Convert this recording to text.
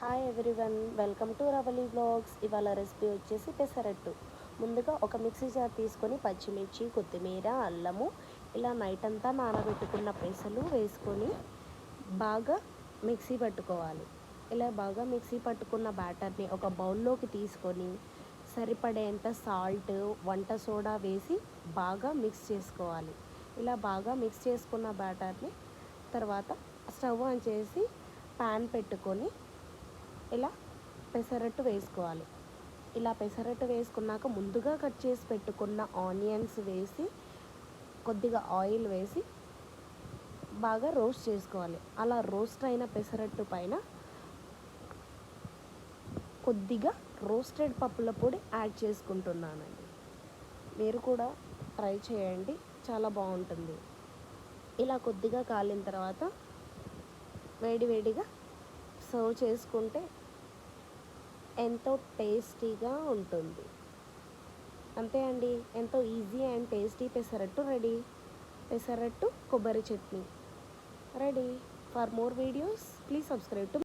Hi everyone, welcome to Ravali vlogs. ఇవాళ recipe వచ్చేసి పెసరట్టు. ముందుగా ఒక మిక్సీ జార్ తీసుకొని పచ్చిమిర్చి, కొత్తిమీర, అల్లము ఇలా నైట్ అంతా నానబెట్టుకున్న పెసలు వేసుకొని బాగా మిక్సీ పట్టుకోవాలి. ఇలా బాగా మిక్సీ పట్టుకున్న బ్యాటర్ని ఒక బౌల్లోకి తీసుకొని సరిపడేంత సాల్ట్, వంట సోడా వేసి బాగా మిక్స్ చేసుకోవాలి. ఇలా బాగా మిక్స్ చేసుకున్న బ్యాటర్ని తర్వాత స్టవ్ ఆన్ చేసి ప్యాన్ పెట్టుకొని ఇలా పెసరట్టు వేసుకోవాలి. ఇలా పెసరట్టు వేసుకున్నాక ముందుగా కట్ చేసి పెట్టుకున్న ఆనియన్స్ వేసి కొద్దిగా ఆయిల్ వేసి బాగా రోస్ట్ చేసుకోవాలి. అలా రోస్ట్ అయిన పెసరట్టు పైన కొద్దిగా రోస్టెడ్ పప్పుల పొడి యాడ్ చేసుకుంటున్నానండి. మీరు కూడా ట్రై చేయండి, చాలా బాగుంటుంది. ఇలా కొద్దిగా కాలిన తర్వాత వేడివేడిగా సర్వ్ చేసుకుంటే ఎంతో టేస్టీగా ఉంటుంది. అంతే అండి, ఎంతో easy and tasty pesarattu ready. Pesarattu కొబ్బరి chutney ready. For more videos please subscribe to